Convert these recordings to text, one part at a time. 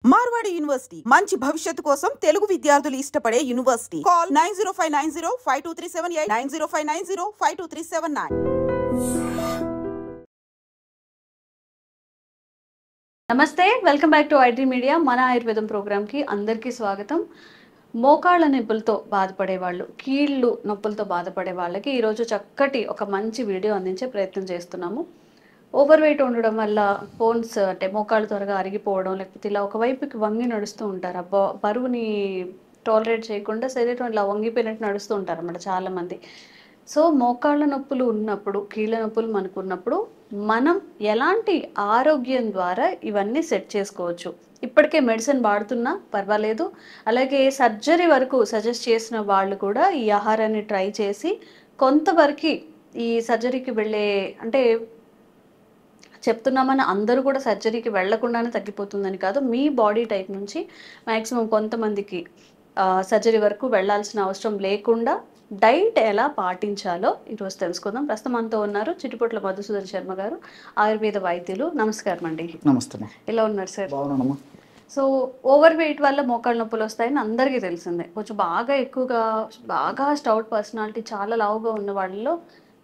Marwadi university మంచి భవిష్యత్తు కోసం తెలుగు విద్యార్థులు ఇష్టపడే యూనివర్సిటీ. కాల్ 9059052378 9059052379. నమస్తే, welcome back to IT media. మన ఆయుర్వేదం ప్రోగ్రామ్కి అందరికీ స్వాగతం. మోకాళ్ళ నొప్పులతో బాధపడే వాళ్ళు, కీళ్ళు నొప్పులతో బాధపడే వాళ్ళకి ఈరోజు చక్కటి ఒక మంచి వీడియో అందించే ప్రయత్నం చేస్తున్నాము. ఓవర్ వెయిట్ ఉండడం వల్ల బోన్స్ అంటే మోకాళ్ళు త్వరగా అరిగిపోవడం, లేకపోతే ఇలా ఒకవైపుకి వంగి నడుస్తూ ఉంటారు. బరువుని టాలరేట్ చేయకుండా శరీరం ఇలా వంగిపోయినట్టు నడుస్తూ ఉంటారు అన్నమాట చాలామంది. సో మోకాళ్ళ నొప్పులు ఉన్నప్పుడు, కీళ్ళ నొప్పులు మనకు ఉన్నప్పుడు మనం ఎలాంటి ఆరోగ్యం ద్వారా ఇవన్నీ సెట్ చేసుకోవచ్చు? ఇప్పటికే మెడిసిన్ వాడుతున్నా పర్వాలేదు, అలాగే సర్జరీ వరకు సజెస్ట్ చేసిన వాళ్ళు కూడా ఈ ఆహారాన్ని ట్రై చేసి కొంతవరకు ఈ సర్జరీకి వెళ్ళే అంటే చెప్తున్నామని అందరూ కూడా సర్జరీకి వెళ్లకుండానే తగ్గిపోతుందని కాదు, మీ బాడీ టైప్ నుంచి మ్యాక్సిమం కొంతమందికి సర్జరీ వరకు వెళ్లాల్సిన అవసరం లేకుండా డైట్ ఎలా పాటించాలో ఈరోజు తెలుసుకుందాం. ప్రస్తుతం మనతో ఉన్నారు చిటిపొట్ల మధుసూదన్ శర్మ గారు, ఆయుర్వేద వైద్యులు. నమస్కారం అండి. నమస్తే. ఎలా ఉన్నారు సార్? బాగున్నానమ్మా. సో ఓవర్ వెయిట్ వల్ల మోకాళ్ళ నొప్పులు వస్తాయని అందరికీ తెలిసిందే. కొంచెం బాగా స్టౌట్ పర్సనాలిటీ, చాలా లావుగా ఉన్న వాళ్ళలో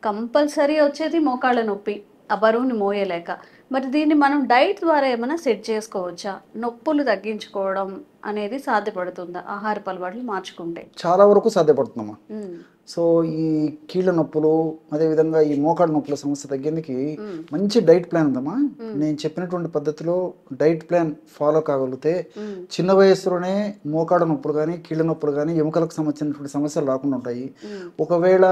కంపల్సరీ వచ్చేది మోకాళ్ళ నొప్పి, ఆ బరువుని మోయలేక. మరి దీన్ని మనం డైట్ ద్వారా ఏమైనా సెట్ చేసుకోవచ్చా? నొప్పులు తగ్గించుకోవడం అనేది సాధ్యపడుతుందా ఆహారపు అలవాట్లు మార్చుకుంటే? చాలా వరకు సాధ్యపడుతుందమ్మా. సో ఈ కీళ్ళ నొప్పులు, అదేవిధంగా ఈ మోకాళ్ళ నొప్పుల సమస్య తగ్గేందుకు మంచి డైట్ ప్లాన్ ఉందమ్మా. నేను చెప్పినటువంటి పద్ధతిలో డైట్ ప్లాన్ ఫాలో కాగలిగితే చిన్న వయసులోనే మోకాళ్ళ నొప్పులు కానీ, కీళ్ళ నొప్పులు కానీ, ఎముకలకు సంబంధించినటువంటి సమస్యలు రాకుండా ఉంటాయి. ఒకవేళ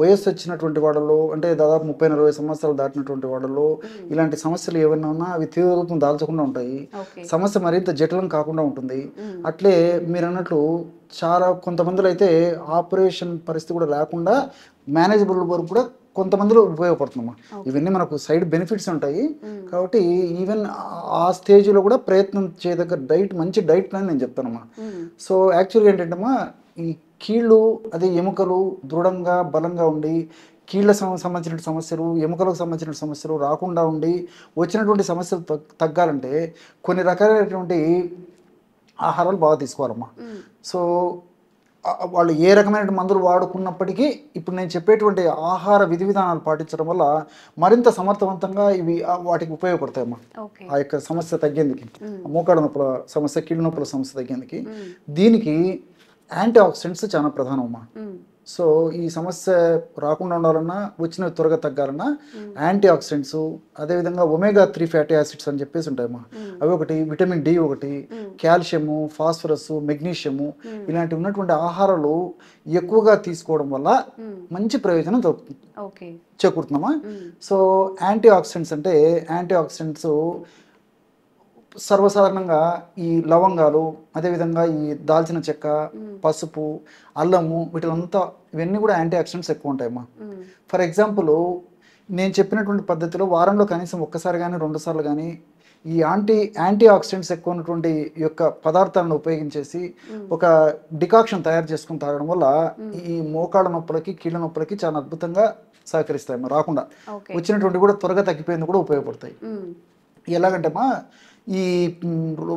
వయస్సు వచ్చినటువంటి వాళ్ళలో, అంటే దాదాపు 30-40 సంవత్సరాలు దాటినటువంటి వాళ్ళలో ఇలాంటి సమస్యలు ఏమైనా ఉన్నా అవి తీవ్ర రూపం దాల్చకుండా ఉంటాయి. సమస్య మరింత జటిలం కాకుండా ఉంటుంది. అట్లే మీరు అన్నట్లు చాలా కొంతమందిలో అయితే ఆపరేషన్ పరిస్థితి కూడా లేకుండా మేనేజబుల్ వరకు కూడా కొంతమందిలో ఉపయోగపడుతుందమ్మా. ఇవన్నీ మనకు సైడ్ బెనిఫిట్స్ ఉంటాయి. కాబట్టి ఈవెన్ ఆ స్టేజ్లో కూడా ప్రయత్నం చేయదగ్గ మంచి డైట్ ప్లాన్ నేను చెప్తానమ్మా. సో యాక్చువల్గా ఏంటంటమ్మా, ఈ కీళ్ళు అదే ఎముకలు దృఢంగా బలంగా ఉండి, కీళ్ళ సంబంధించిన సమస్యలు, ఎముకలకు సంబంధించిన సమస్యలు రాకుండా ఉండి, వచ్చినటువంటి సమస్యలు తగ్గాలంటే కొన్ని రకాలైనటువంటి ఆహారాలు బాగా తీసుకోవాలమ్మా. సో వాళ్ళు ఏ రకమైన మందులు వాడుకున్నప్పటికీ ఇప్పుడు నేను చెప్పేటువంటి ఆహార విధి విధానాలు పాటించడం వల్ల మరింత సమర్థవంతంగా ఇవి వాటికి ఉపయోగపడతాయమ్మా. ఆ యొక్క సమస్య తగ్గేందుకు, మోకాళ్ళ నొప్పుల సమస్య, కీళ్ళ నొప్పుల సమస్య తగ్గేందుకు దీనికి యాంటీ ఆక్సిడెంట్స్ చాలా ప్రధానమ్మా. సో ఈ సమస్య రాకుండా ఉండాలన్నా, వచ్చినవి త్వరగా తగ్గాలన్నా యాంటీ ఆక్సిడెంట్స్, అదేవిధంగా ఒమేగా-3 ఫ్యాటీ యాసిడ్స్ అని చెప్పేసి ఉంటాయమ్మా. అవి ఒకటి, విటమిన్ డి ఒకటి, కాల్షియము, ఫాస్ఫరస్, మెగ్నీషియము, ఇలాంటివి ఉన్నటువంటి ఆహారాలు ఎక్కువగా తీసుకోవడం వల్ల మంచి ప్రయోజనం చేకూరుతుందమ్మా. సో యాంటీ ఆక్సిడెంట్స్ అంటే, యాంటీ ఆక్సిడెంట్స్ సర్వసాధారణంగా ఈ లవంగాలు, అదేవిధంగా ఈ దాల్చిన చెక్క, పసుపు, అల్లము, ఇవన్నీ కూడా యాంటీ ఆక్సిడెంట్స్ ఎక్కువ ఉంటాయమ్మా. ఫర్ ఎగ్జాంపుల్, నేను చెప్పినటువంటి పద్ధతిలో వారంలో కనీసం ఒక్కసారి కానీ 2 సార్లు కానీ ఈ యాంటీ ఆక్సిడెంట్స్ ఎక్కువ ఉన్నటువంటి యొక్క పదార్థాలను ఉపయోగించేసి ఒక డికాక్షన్ తయారు చేసుకుని తాగడం వల్ల ఈ మోకాళ్ళ నొప్పులకి, కీళ్ళ నొప్పులకి చాలా అద్భుతంగా సహకరిస్తాయమ్మా. రాకుండా వచ్చినటువంటి కూడా త్వరగా తగ్గిపోయింది కూడా ఉపయోగపడతాయి. ఎలాగంటేమా, ఈ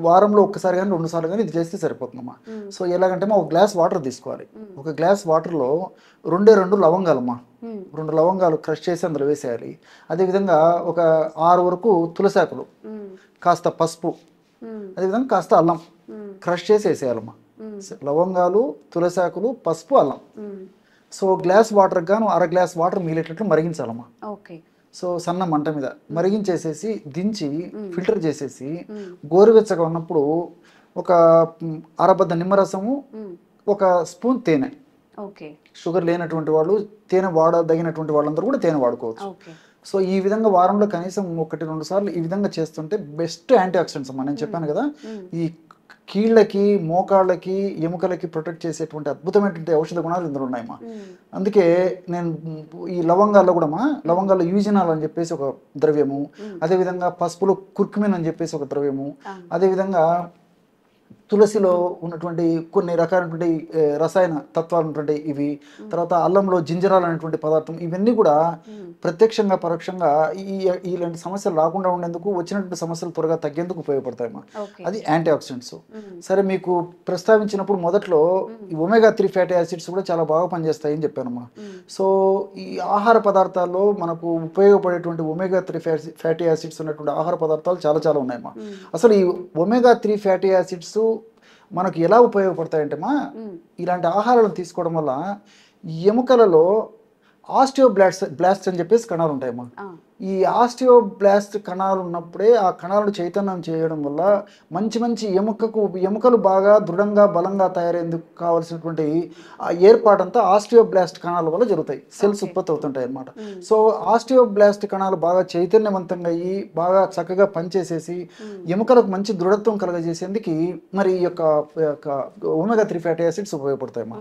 వారంలో ఒక్కసారి కానీ 2 సార్లు కానీ ఇది చేస్తే సరిపోతుందమ్మా. సో ఎలాగంటే ఒక గ్లాస్ వాటర్ తీసుకోవాలి. ఒక గ్లాస్ వాటర్లో 2 లవంగాలమ్మా, 2 లవంగాలు క్రష్ చేసి అందులో వేసేయాలి. అదేవిధంగా ఒక 6 వరకు తులసాకులు, కాస్త పసుపు, అదేవిధంగా కాస్త అల్లం క్రష్ చేసి వేసేయాలమ్మా. లవంగాలు, తులసాకులు, పసుపు, అల్లం. సో గ్లాస్ వాటర్ గాను 1/2 గ్లాస్ వాటర్ మిగిలేటట్లు మరిగించాలమ్మా. సో సన్న మంట మీద మరిగించేసేసి దించి ఫిల్టర్ చేసేసి గోరువెచ్చగా ఉన్నప్పుడు ఒక అరబద్ద నిమ్మరసము, 1 స్పూన్ తేనె. షుగర్ లేనటువంటి వాళ్ళు, తేనె వాడదగినటువంటి వాళ్ళందరూ కూడా తేనె వాడుకోవచ్చు. సో ఈ విధంగా వారంలో కనీసం 1-2 సార్లు ఈ విధంగా చేస్తుంటే బెస్ట్ యాంటీ ఆక్సిడెంట్స్ అమ్మా. నేను చెప్పాను కదా, ఈ కీళ్ళకి, మోకాళ్ళకి, ఎముకలకి ప్రొటెక్ట్ చేసేటువంటి అద్భుతమైనటువంటి ఔషధ గుణాలు ఇందులో ఉన్నాయమ్మా. అందుకే నేను ఈ లవంగాల్లో కూడా లవంగాల్లో యూజినాల్ అని చెప్పేసి ఒక ద్రవ్యము, అదేవిధంగా పసుపులో కుర్కుమిన్ అని చెప్పేసి ఒక ద్రవ్యము, అదేవిధంగా తులసిలో ఉన్నటువంటి కొన్ని రకాలైనటువంటి రసాయన తత్వాలు ఉన్నటువంటి ఇవి, తర్వాత అల్లంలో జింజరాల్ అనేటువంటి పదార్థం, ఇవన్నీ కూడా ప్రత్యక్షంగా పరోక్షంగా ఇలాంటి సమస్యలు రాకుండా ఉండేందుకు, వచ్చినటువంటి సమస్యలు త్వరగా తగ్గేందుకు ఉపయోగపడతాయమ్మా. అది యాంటీ ఆక్సిడెంట్స్. సరే, మీకు ప్రస్తావించినప్పుడు మొదట్లో ఈ ఒమేగా-3 ఫ్యాటీ యాసిడ్స్ కూడా చాలా బాగా పనిచేస్తాయని చెప్పానమ్మా. సో ఈ ఆహార పదార్థాల్లో మనకు ఉపయోగపడేటువంటి ఒమేగా-3 ఫ్యాటీ యాసిడ్స్ ఉన్నటువంటి ఆహార పదార్థాలు చాలా చాలా ఉన్నాయమ్మా. అసలు ఈ ఒమేగా-3 ఫ్యాటీ యాసిడ్స్ మనకు ఎలా ఉపయోగపడతాయంటే ఇలాంటి ఆహారాలను తీసుకోవడం వల్ల ఎముకలలో బ్లాస్ట్ అని చెప్పేసి కణాలు ఉంటాయమ్మా. ఈ ఆస్టియోబ్లాస్ట్ కణాలు ఉన్నప్పుడే ఆ కణాలను చైతన్యం చేయడం వల్ల మంచి మంచి ఎముకలు బాగా దృఢంగా బలంగా తయారేందుకు కావాల్సినటువంటి ఆ ఏర్పాటంతా ఆస్టియోబ్లాస్ట్ కణాల వల్ల జరుగుతాయి. సెల్స్ ఉత్పత్తి అవుతుంటాయి అన్నమాట. సో ఆస్టియోబ్లాస్ట్ కణాలు బాగా చైతన్యవంతంగా అయ్యి బాగా చక్కగా పనిచేసేసి ఎముకలకు మంచి దృఢత్వం కలగజేసేందుకు మరి ఈ యొక్క ఒమేగా-3 ఫ్యాటీ యాసిడ్స్ ఉపయోగపడతాయి అమ్మా.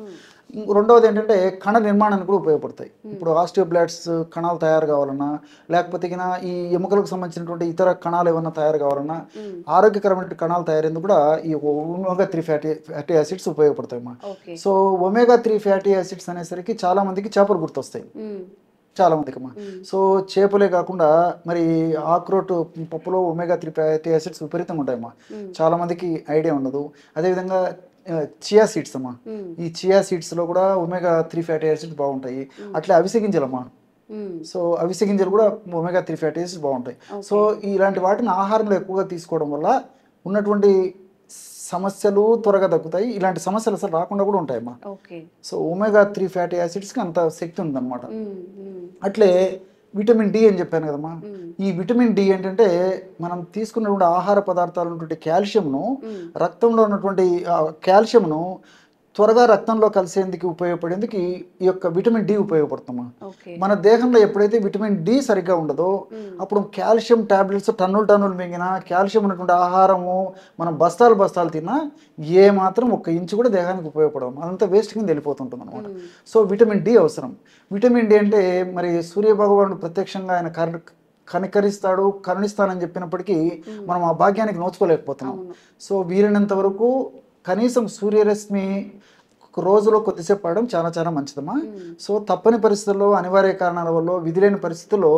రెండవది ఏంటంటే కణ నిర్మాణానికి కూడా ఉపయోగపడతాయి. ఇప్పుడు ఆస్టియోబ్లాస్ట్ కణాలు తయారు కావాలన్నా, లేకపోతే ఈ ఎముకలకు సంబంధించినటువంటి ఇతర కణాలు ఏమన్నా తయారు కావాలన్నా, ఆరోగ్యకరమైన కణాలు తయారేందుకు కూడా ఈ ఒమేగా-3 fatty acids ఉపయోగపడతాయమ్మా. So ఒమేగా-3 fatty acids అనేసరికి చాలా మందికి చేపలు గుర్తొస్తాయి, చాలా మందికి అమ్మా. సో చేపలే కాకుండా మరి ఆక్రోట్ పప్పులో ఒమేగా-3 ఫ్యాటీ యాసిడ్స్ విపరీతంగా ఉంటాయమ్మా. చాలా మందికి ఐడియా ఉండదు. అదేవిధంగా చియా సీడ్స్ అమ్మా. ఈ చియా సీడ్స్ లో కూడా ఒమేగా-3 ఫ్యాటీ యాసిడ్స్ బాగుంటాయి. అట్లే అవిసె గింజలమ్మా. సో అవిసె గింజలు కూడా ఒమేగా-3 ఫ్యాటీ యాసిడ్స్ బాగుంటాయి. సో ఇలాంటి వాటిని ఆహారంలో ఎక్కువగా తీసుకోవడం వల్ల ఉన్నటువంటి సమస్యలు త్వరగా తగ్గుతాయి. ఇలాంటి సమస్యలు అసలు రాకుండా కూడా ఉంటాయమ్మా. సో ఒమేగా-3 ఫ్యాటీ యాసిడ్స్కి అంత శక్తి ఉందన్నమాట. అట్లే విటమిన్ డి అని చెప్పాను కదమ్మా. ఈ విటమిన్ డి ఏంటంటే మనం తీసుకున్నటువంటి ఆహార పదార్థాలు ఉన్నటువంటి కాల్షియంను, రక్తంలో ఉన్నటువంటి కాల్షియంను త్వరగా రక్తంలో కలిసేందుకు ఉపయోగపడేందుకు ఈ యొక్క విటమిన్ డి ఉపయోగపడుతుందమ్మా. మన దేహంలో ఎప్పుడైతే విటమిన్ డి సరిగ్గా ఉండదో అప్పుడు కాల్షియం టాబ్లెట్స్ టన్నులు మింగినా, కాల్షియం ఉన్నటువంటి ఆహారము మనం బస్తాలు తిన్నా ఏ మాత్రం 1 ఇంచు కూడా దేహానికి ఉపయోగపడము. అదంతా వేస్ట్ కింద వెళ్ళిపోతుంటుంది అనమాట. సో విటమిన్ డి అవసరం. విటమిన్ డి అంటే మరి సూర్యభగవానుడు ప్రత్యక్షంగా ఆయన కరుణిస్తానని చెప్పినప్పటికీ మనం ఆ భాగ్యానికి నోచుకోలేకపోతున్నాం. సో వీలైనంత వరకు కనీసం సూర్యరశ్మి రోజులో కొద్దిసేపు పడడం చాలా చాలా మంచిదమ్మా. సో తప్పని పరిస్థితుల్లో, అనివార్య కారణాల వల్ల, విధిలేని పరిస్థితుల్లో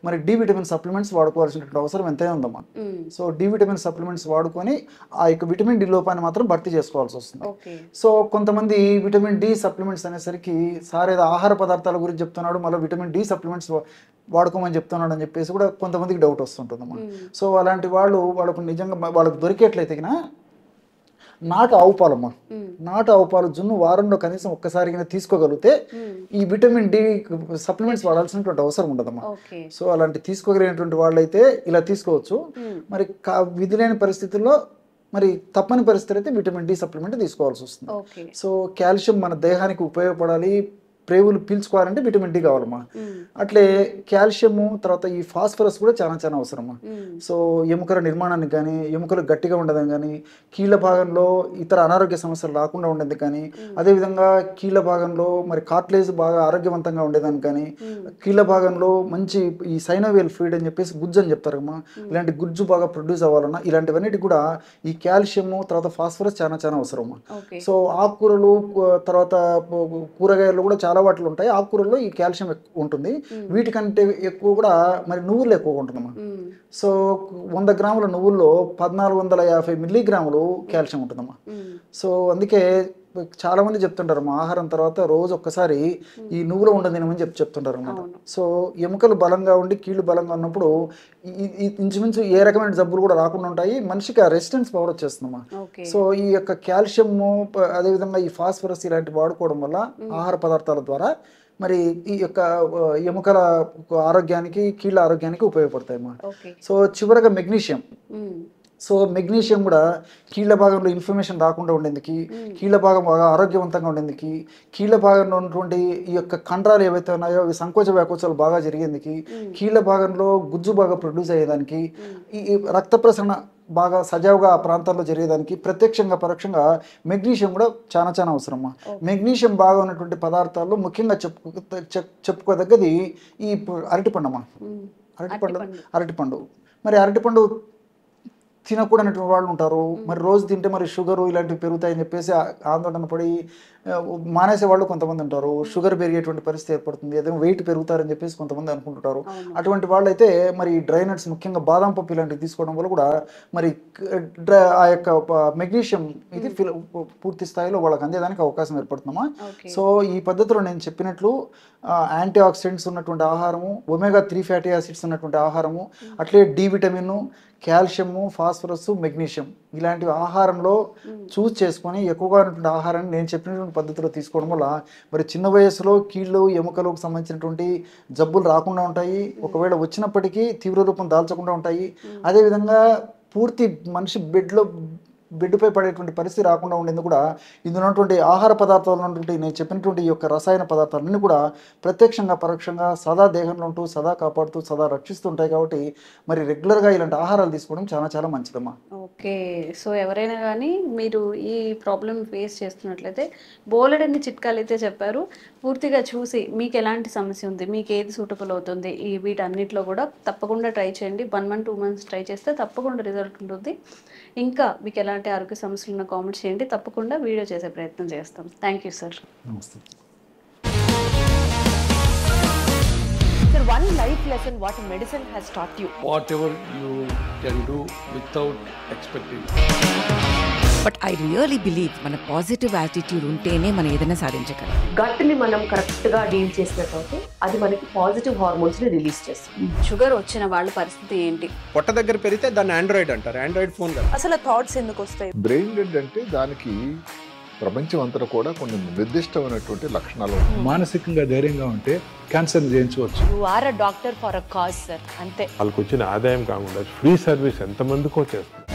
మరి డి విటమిన్ సప్లిమెంట్స్ వాడుకోవాల్సినటువంటి అవసరం ఎంతైనా ఉందమ్మా. సో డి విటమిన్ సప్లిమెంట్స్ వాడుకొని ఆ యొక్క విటమిన్ డి లోపాన్ని మాత్రం భర్తీ చేసుకోవాల్సి వస్తుంది. సో కొంతమంది విటమిన్ డి సప్లిమెంట్స్ అనేసరికి సార్ ఏదో ఆహార పదార్థాల గురించి చెప్తున్నాడు, మళ్ళీ విటమిన్ డి సప్లిమెంట్స్ వాడుకోమని చెప్తున్నాడు అని చెప్పేసి కూడా కొంతమందికి డౌట్ వస్తుంటుందమ్మా. సో అలాంటి వాళ్ళకు నిజంగా వాళ్ళకు దొరికేట్లయితే నాటు ఆవు పాలమ్మా. నాటు ఆవు పాలు జున్ను వారంలో కనీసం ఒక్కసారి తీసుకోగలిగితే ఈ విటమిన్ డి సప్లిమెంట్స్ వాడాల్సినటువంటి అవసరం ఉండదమ్మా. సో అలాంటి తీసుకోగలిగినటువంటి వాళ్ళైతే ఇలా తీసుకోవచ్చు. మరి విధి లేని పరిస్థితుల్లో, మరి తప్పని పరిస్థితులు అయితే విటమిన్ డి సప్లిమెంట్ తీసుకోవాల్సి వస్తుంది. సో కాల్షియం మన దేహానికి ఉపయోగపడాలి, ప్రేవులు పీల్చుకోవాలంటే విటమిన్ డి కావాలమ్మా. అట్లే కాల్షియము, తర్వాత ఈ ఫాస్ఫరస్ కూడా చాలా చాలా అవసరమ్మా. సో ఎముకల నిర్మాణానికి కానీ, ఎముకలు గట్టిగా ఉండదని కానీ, కీళ్ళ భాగంలో ఇతర అనారోగ్య సమస్యలు రాకుండా ఉండేందుకు కానీ, అదేవిధంగా కీళ్ళ భాగంలో మరి కార్ట్లేజ్ బాగా ఆరోగ్యవంతంగా ఉండేదానికి కానీ, కీళ్ళ భాగంలో మంచి ఈ సైనోవియల్ ఫ్లూయిడ్ అని చెప్పేసి గుజ్జు అని చెప్తారమ్మా. ఇలాంటి గుజ్జు బాగా ప్రొడ్యూస్ అవ్వాలన్నా ఇలాంటివన్నిటి కూడా ఈ కాల్షియము, తర్వాత ఫాస్ఫరస్ చాలా చాలా అవసరమ్మా. సో ఆకుకూరలు, తర్వాత కూరగాయలు కూడా చాలా వాటిలో ఉంటాయి. ఆకుకూరల్లో ఈ కాల్షియం ఉంటుంది. వీటికంటే ఎక్కువ కూడా మరి నువ్వుల్లో ఎక్కువగా ఉంటుందమ్మా. సో 100 గ్రాముల నువ్వుల్లో 1450 మిల్లీగ్రాములు కాల్షియం ఉంటుందమ్మా. సో అందుకే చాలా మంది చెప్తుంటారు మా ఆహారం తర్వాత రోజు ఒక్కసారి ఈ నువ్వులో ఉండదు తినమని చెప్తుంటారు అన్నమాట. సో ఎముకలు బలంగా ఉండి కీళ్ళు బలంగా ఉన్నప్పుడు ఇంచుమించు ఏ రకమైన జబ్బులు కూడా రాకుండా ఉంటాయి. మనిషికి ఆ రెసిస్టెన్స్ పవర్ వచ్చేస్తుందమ్మా. సో ఈ యొక్క కాల్షియము, అదేవిధంగా ఈ ఫాస్ఫరస్ ఇలాంటివి వాడుకోవడం వల్ల ఆహార పదార్థాల ద్వారా మరి ఈ యొక్క ఎముకల ఆరోగ్యానికి, కీళ్ళ ఆరోగ్యానికి ఉపయోగపడతాయమ్మా. సో చివరగా మెగ్నీషియం. సో మెగ్నీషియం కూడా కీళ్ళ భాగంలో ఇన్ఫ్లమేషన్ రాకుండా ఉండేందుకు, కీళ్ళ భాగం బాగా ఆరోగ్యవంతంగా ఉండేందుకు, కీళ్ళ భాగంలో ఉన్నటువంటి ఈ యొక్క కండరాలు ఏవైతే ఉన్నాయో అవి సంకోచ వ్యాకోచాలు బాగా జరిగేందుకు, కీళ్ళ భాగంలో గుజ్జు బాగా ప్రొడ్యూస్ అయ్యేదానికి, ఈ రక్త ప్రసరణ బాగా సజావుగా ఆ ప్రాంతాల్లో జరిగేదానికి ప్రత్యక్షంగా పరోక్షంగా మెగ్నీషియం కూడా చాలా చాలా అవసరమ్మా. మెగ్నీషియం బాగా ఉన్నటువంటి పదార్థాల్లో ముఖ్యంగా చెప్పుకోదగ్గది ఈ అరటిపండు అమ్మా. అరటిపండు మరి అరటిపండు తినకూడనటువంటి వాళ్ళు ఉంటారు. మరి రోజు తింటే మరి షుగరు ఇలాంటివి పెరుగుతాయని చెప్పేసి ఆందోళన పడి మానేసే వాళ్ళు కొంతమంది ఉంటారు. షుగర్ పెరిగేటువంటి పరిస్థితి ఏర్పడుతుంది, ఏదైనా వెయిట్ పెరుగుతారని చెప్పేసి కొంతమంది అనుకుంటుంటారు. అటువంటి వాళ్ళు అయితే మరి డ్రై నట్స్, ముఖ్యంగా బాదం పప్పు ఇలాంటివి తీసుకోవడం వల్ల కూడా మరి ఆ యొక్క మెగ్నీషియం ఇది పూర్తి స్థాయిలో వాళ్ళకి అందేదానికి అవకాశం ఏర్పడుతుందమ్మా. సో ఈ పద్ధతిలో నేను చెప్పినట్లు యాంటీ ఆక్సిడెంట్స్ ఉన్నటువంటి ఆహారము, ఒమేగా 3 ఫ్యాటీ యాసిడ్స్ ఉన్నటువంటి ఆహారము, అట్లే D vitamin, calcium, phosphorus, magnesium ఇలాంటి ఆహారంలో చూస్ చేసుకొని ఎక్కువగా ఉన్నటువంటి ఆహారాన్ని నేను చెప్పినటువంటి పద్ధతిలో తీసుకోవడం వల్ల మరి చిన్న వయసులో కీళ్ళు ఎముకలకు సంబంధించినటువంటి జబ్బులు రాకుండా ఉంటాయి. ఒకవేళ వచ్చినప్పటికీ తీవ్ర రూపం దాల్చకుండా ఉంటాయి. అదేవిధంగా పూర్తి మనిషి బెడ్పై పడేటువంటి పరిస్థితి రాకుండా ఉండేందుకు కూడా ఇందులో ఉన్నటువంటి ఆహార పదార్థాలు ఉన్నటువంటి నేను చెప్పినటువంటి ఈ యొక్క రసాయన పదార్థాలన్నీ కూడా ప్రత్యక్షంగా పరోక్షంగా సదా దేహంలో ఉంటూ సదా కాపాడుతూ సదా రక్షిస్తుంటాయి. కాబట్టి మరి రెగ్యులర్గా ఇలాంటి ఆహారాలు తీసుకోవడం చాలా చాలా మంచిదమ్మా. ఓకే, సో ఎవరైనా కానీ మీరు ఈ ప్రాబ్లం ఫేస్ చేస్తున్నట్లయితే బోలెడన్ని చిట్కాలు అయితే చెప్పారు. పూర్తిగా చూసి మీకు ఎలాంటి సమస్య ఉంది, మీకు ఏది సూటబుల్ అవుతుంది, ఈ వీటన్నిటిలో కూడా తప్పకుండా ట్రై చేయండి. 1 month 2 months ట్రై చేస్తే తప్పకుండా రిజల్ట్ ఉంటుంది. ఇంకా మీకు ఎలాంటి ఆరోగ్య సమస్యలు ఉన్న కామెంట్ చేయండి, తప్పకుండా వీడియో చేసే ప్రయత్నం చేస్తాం. Thank you sir. నమస్తే. Sir, one life lesson what medicine has taught you. Whatever you can do without expecting. But I really believe మన పాజిటివ్ యాటిట్యూడ్ ఉంటేనే మనం ఏదైనా సాధించగలం. గట్ ని మనం కరెక్ట్ గా డీల్ చేసినట్లయితే అది మనకి పాజిటివ్ హార్మోన్స్ ని రిలీజ్ చేస్తుంది. షుగర్ వచ్చిన వాళ్ళ పరిస్థితి ఏంటి? పొట్ట దగ్గర పెరిగితే దాన్ని ఆండ్రాయిడ్ అంటారు, ఆండ్రాయిడ్ ఫోన్ కదా. అసలు థాట్స్ ఎందుకు వస్తాయి? బ్రెయిన్ డెడ్ అంటే దానికి ప్రపంచం అంతా కూడా కొన్ని నిర్దిష్టమైనటువంటి లక్షణాలు. మానసికంగా ధైర్యంగా ఉంటే క్యాన్సర్ జయించవచ్చు. You are a doctor for a cause sir, అంతే. వాళ్ళకి వచ్చిన ఆదాయం కాకుండా ఫ్రీ సర్వీస్ ఎంతమందికో చేస్తుంది.